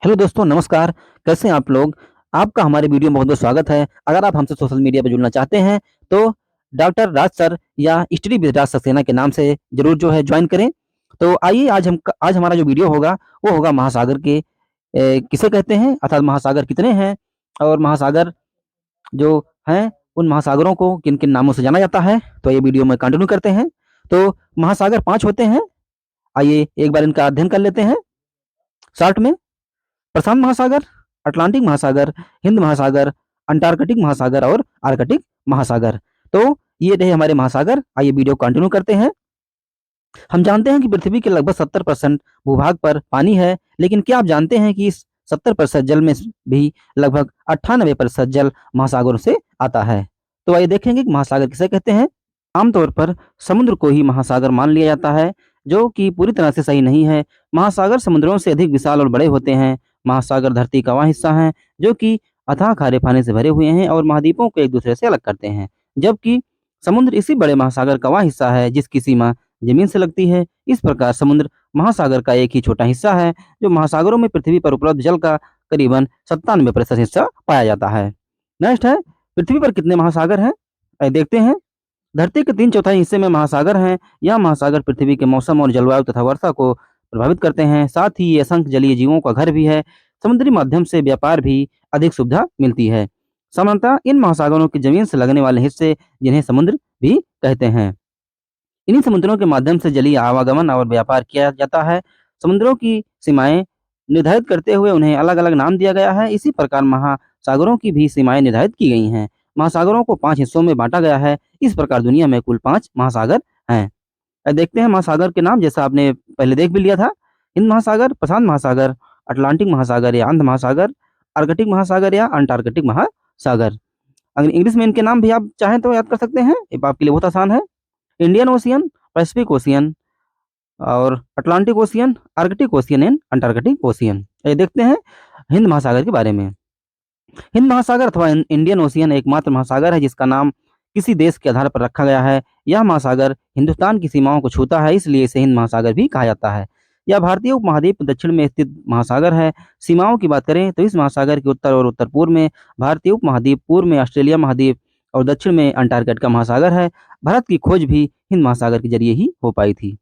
Hello दोस्तों, नमस्कार। कैसे हैं आप लोग? आपका हमारे वीडियो में बहुत-बहुत स्वागत है। अगर आप हमसे सोशल मीडिया पे जुड़ना चाहते हैं, तो डॉक्टर राज सर या स्टडी विद राज सक्सेना के नाम से ज़रूर जो है जॉइन करें। तो आइए आज हमारा जो वीडियो होगा, वो होगा महासागर के किसे कहते हैं अर्थात महासागर कितने हैं और महासागर जो हैं, उन महासागरों को किन-किन नामों से जाना जाता है। तो ये वीडियो में कंटिन्यू करते हैं। तो महासागर 5 होते हैं। आइए एक बार इनका अध्ययन कर लेते हैं शॉर्ट में। प्रशांत महासागर, अटलांटिक महासागर, हिंद महासागर, अंटार्कटिक महासागर और आर्कटिक महासागर। तो ये रहे हमारे महासागर। आइए वीडियो कंटिन्यू करते हैं। हम जानते हैं कि पृथ्वी के लगभग 70% भूभाग पर पानी है, लेकिन क्या आप जानते हैं कि इस 70% जल में भी लगभग 98% जल महासागरों से आता है। तो आइए देखेंगे कि महासागर किसे कहते हैं। आमतौर पर समुद्र को ही महासागर मान लिया जाता है, जो कि पूरी तरह से सही नहीं है। महासागर समुद्रों से अधिक विशाल और बड़े होते हैं। महासागर धरती का वह हिस्सा है जो कि अथाह खारे पानी से भरे हुए हैं और महाद्वीपों को एक दूसरे से अलग करते हैं, जबकि समुद्र इसी बड़े महासागर का वह हिस्सा है जिसकी सीमा जमीन से लगती है। इस प्रकार समुद्र महासागर का एक ही छोटा हिस्सा है, जो महासागरों में पृथ्वी पर उपलब्ध जल का करीबन 97% हिस्सा पाया जाता है। नेक्स्ट है, पृथ्वी पर कितने महासागर हैं? देखते हैं। धरती के 3/4 हिस्से में महासागर हैं। यह महासागर पृथ्वी के मौसम और जलवायु तथा वर्षा को प्रभावित करते हैं। साथ ही ये असंख्य जलीय जीवों का घर भी है। समुद्री माध्यम से व्यापार भी अधिक सुविधा मिलती है। सामान्यतः इन महासागरों की जमीन से लगने वाले हिस्से, जिन्हें समुद्र भी कहते हैं, इन्हीं समुद्रों के माध्यम से जलीय आवागमन और व्यापार किया जाता है। समुद्रों की सीमाएं निर्धारित करते हुए उन्हें अलग-अलग नाम दिया गया है। इसी प्रकार महासागरों की भी सीमाएं निर्धारित की गई हैं। महासागरों को 5 हिस्सों में बांटा गया है। इस प्रकार दुनिया में कुल 5 महासागर हैं। देखते हैं महासागर के नाम, जैसा आपने पहले देख भी लिया था। हिंद महासागर, प्रशांत महासागर, अटलांटिक महासागर या अंध महासागर, आर्कटिक महासागर या अंटार्कटिक महासागर। अगर इंग्लिश में इनके नाम भी आप चाहें तो याद कर सकते हैं, ये आपके लिए बहुत आसान है। इंडियन ओशियन, पैसिफिक ओशियन और Atlantic ocean, Arctic ocean and Antarctic ocean. ये देखते हैं हिंद महासागर के बारे में। हिंद महासागर अथवा इंडियन ओशियन एकमात्र महासागर है जिसका नाम किसी देश के आधार पर रखा गया है। यह महासागर हिंदुस्तान की सीमाओं को छूता है, इसलिए इसे हिंद महासागर भी कहा जाता है। यह भारतीय उपमहाद्वीप दक्षिण में स्थित महासागर है। सीमाओं की बात करें तो इस महासागर के उत्तर और उत्तर पूर्व में भारतीय उपमहाद्वीप, पूर्व में ऑस्ट्रेलिया महाद्वीप और दक्षिण में अंटार्कटिका महासागर है। भारत की खोज भी हिंद महासागर के जरिए ही हो पाई थी।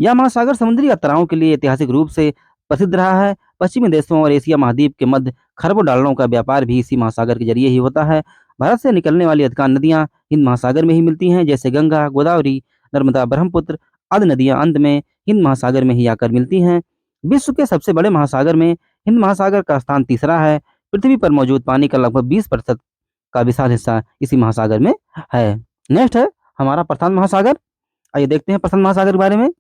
यह महासागर समुद्री यात्राओं के लिए ऐतिहासिक रूप से प्रसिद्ध रहा है। पश्चिमी देशों और एशिया महाद्वीप के मध्य खरबों डॉलरों का व्यापार भी इसी महासागर के जरिए ही होता है। भारत से निकलने वाली अधिकांश नदियां हिंद महासागर में ही मिलती हैं, जैसे गंगा, गोदावरी, नर्मदा, ब्रह्मपुत्र आदि नदियां अंत में हिंद महासागर में ही आकर मिलती हैं। विश्व के सबसे बड़े महासागर में हिंद महासागर का स्थान तीसरा है। पृथ्वी पर मौजूद पानी का लगभग 20% का विशाल हिस्सा इसी महासागर में है। नेक्स्ट है हमारा प्रशांत महासागर। आइए देखते हैं प्रशांत महासागर के बारे में।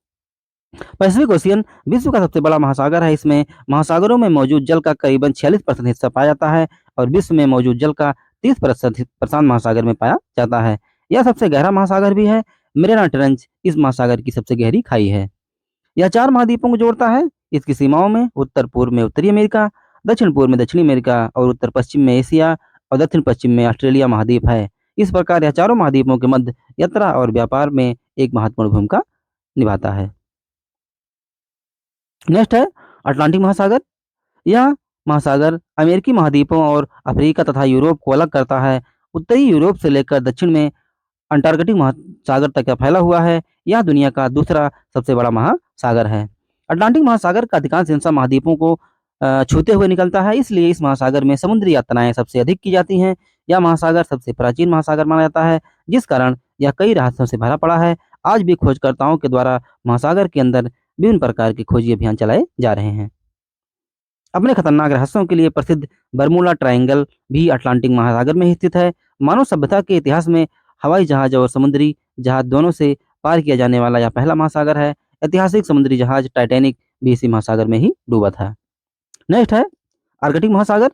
पैसिफिक ओशियन विश्व का सबसे बड़ा महासागर है। इसमें महासागरों में मौजूद जल का करीबन 46% हिस्सा पाया जाता है और विश्व में मौजूद जल का 30% प्रशांत महासागर में पाया जाता है। यह सबसे गहरा महासागर भी है। मेरियाना ट्रेंच इस महासागर की सबसे गहरी खाई है। यह 4 महाद्वीपों को जोड़ता है। इसकी सीमाओं में उत्तर पूर्व में उत्तरी अमेरिका, दक्षिण पूर्व में दक्षिणी अमेरिका और उत्तर पश्चिम में एशिया और दक्षिण पश्चिम में ऑस्ट्रेलिया महाद्वीप है। इस प्रकार यह चारों महाद्वीपों के मध्य यात्रा और व्यापार में एक महत्वपूर्ण भूमिका निभाता है। नेक्स्ट है अटलांटिक महासागर। यह महासागर अमेरिकी महाद्वीपों और अफ्रीका तथा यूरोप को अलग करता है। उत्तरी यूरोप से लेकर दक्षिण में अंटार्कटिक महासागर तक यह फैला हुआ है। यह दुनिया का दूसरा सबसे बड़ा महासागर है। अटलांटिक महासागर का अधिकांश हिस्सा महाद्वीपों को छूते हुए निकलता है, इसलिए इस महासागर में समुद्री यात्राएं सबसे अधिक की जाती हैं। यह महासागर सबसे प्राचीन महासागर माना जाता है, जिस कारण यह कई रहस्यों से भरा पड़ा है। आज भी खोजकर्ताओं के द्वारा महासागर के अंदर विभिन्न प्रकार के खोजी अभियान चलाए जा रहे हैं। अपने खतरनाक रहस्यों के लिए प्रसिद्ध बर्मुडा ट्रायंगल भी अटलांटिक महासागर में ही स्थित है। मानव सभ्यता के इतिहास में हवाई जहाज और समुद्री जहाज दोनों से पार किया जाने वाला यह पहला महासागर है। ऐतिहासिक समुद्री जहाज टाइटैनिक भी इसी महासागर में ही डूबा था। नेक्स्ट है आर्कटिक महासागर।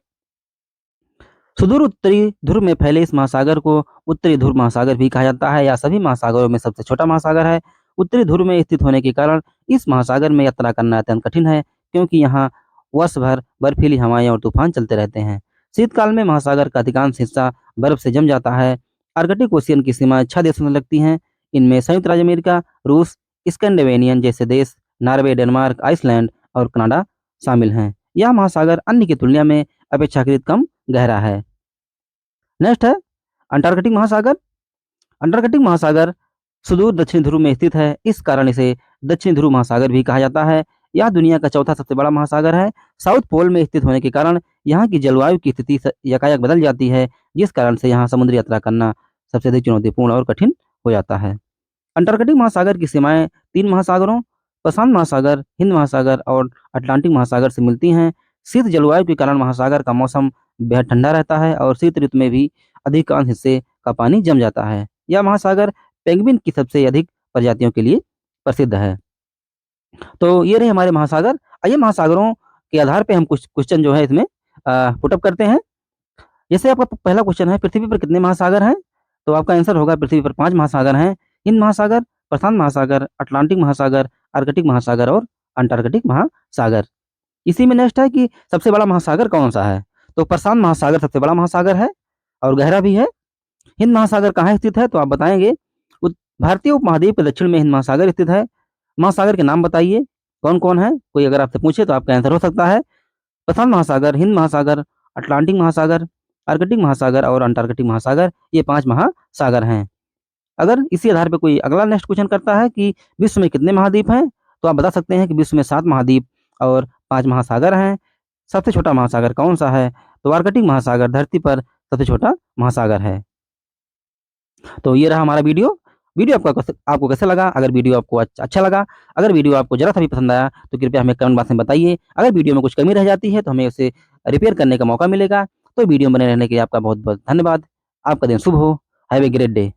सुदूर उत्तरी ध्रुव में फैले इस महासागर को उत्तरी ध्रुव महासागर भी कहा जाता है। यह सभी महासागरों में सबसे छोटा महासागर है। उत्तरी ध्रुव में स्थित होने के कारण इस महासागर में यात्रा करना अत्यंत कठिन है, क्योंकि यहाँ वर्ष भर बर्फीली हवाएं और तूफान चलते रहते हैं। शीतकाल में महासागर का अधिकांश हिस्सा बर्फ से जम जाता है। आर्कटिक ओशियन की सीमाएं 6 देशों से लगती हैं। इनमें संयुक्त राज्य अमेरिका, रूस, स्कैंडिनेवियन जैसे देश, नॉर्वे, डेनमार्क, आइसलैंड और कनाडा शामिल हैं। यह महासागर अन्य की तुलना में अपेक्षाकृत कम गहरा है। नेक्स्ट है अंटार्कटिक महासागर। अंटार्कटिक महासागर सुदूर दक्षिणी ध्रुव में स्थित है, इस कारण इसे दक्षिणी ध्रुव महासागर भी कहा जाता है। यह दुनिया का चौथा सबसे बड़ा महासागर है। साउथ पोल में स्थित होने के कारण यहाँ की जलवायु की स्थिति यकायक बदल जाती है, जिस कारण से यहाँ समुद्री यात्रा करना सबसे अधिक चुनौतीपूर्ण और कठिन हो जाता है। अंटार्कटिक महासागर की सीमाएं 3 महासागरों प्रशांत महासागर, हिंद महासागर और अटलांटिक महासागर से मिलती हैं। शीत जलवायु के कारण महासागर का मौसम बेहद ठंडा रहता है और शीत ऋतु में भी अधिकांश हिस्से का पानी जम जाता है। यह महासागर पेंगुइन की सबसे अधिक प्रजातियों के लिए प्रसिद्ध है। तो ये रहे हमारे महासागर। आइए महासागरों के आधार पे हम कुछ क्वेश्चन जो है इसमें पुटअप करते हैं। जैसे आपका पहला क्वेश्चन है, पृथ्वी पर कितने महासागर हैं? तो आपका आंसर होगा पृथ्वी पर 5 महासागर हैं। हिंद महासागर, प्रशांत महासागर, अटलांटिक महासागर, आर्कटिक महासागर और अंटार्कटिक महासागर। इसी में नेक्स्ट है कि सबसे बड़ा महासागर कौन सा है? तो प्रशांत महासागर सबसे बड़ा महासागर है और गहरा भी है। हिंद महासागर कहाँ स्थित है? तो आप बताएंगे भारतीय उपमहाद्वीप के दक्षिण में हिंद महासागर स्थित है। महासागर के नाम बताइए कौन कौन है? कोई अगर आपसे पूछे तो आपका आंसर हो सकता है प्रशांत महासागर, हिंद महासागर, अटलांटिक महासागर, आर्कटिक महासागर और अंटार्कटिक महासागर। ये 5 महासागर हैं। अगर इसी आधार पर कोई अगला नेक्स्ट क्वेश्चन करता है कि विश्व में कितने महाद्वीप हैं, तो आप बता सकते हैं कि विश्व में 7 महाद्वीप और 5 महासागर हैं। सबसे छोटा महासागर कौन सा है? तो आर्कटिक महासागर धरती पर सबसे छोटा महासागर है। तो ये रहा हमारा वीडियो। वीडियो आपको कैसा लगा? अगर वीडियो आपको अच्छा लगा, अगर वीडियो आपको जरा सा भी पसंद आया तो कृपया हमें कमेंट बॉक्स में बताइए। अगर वीडियो में कुछ कमी रह जाती है तो हमें उसे रिपेयर करने का मौका मिलेगा। तो वीडियो बने रहने के लिए आपका बहुत बहुत धन्यवाद। आपका दिन शुभ हो। Have a great day.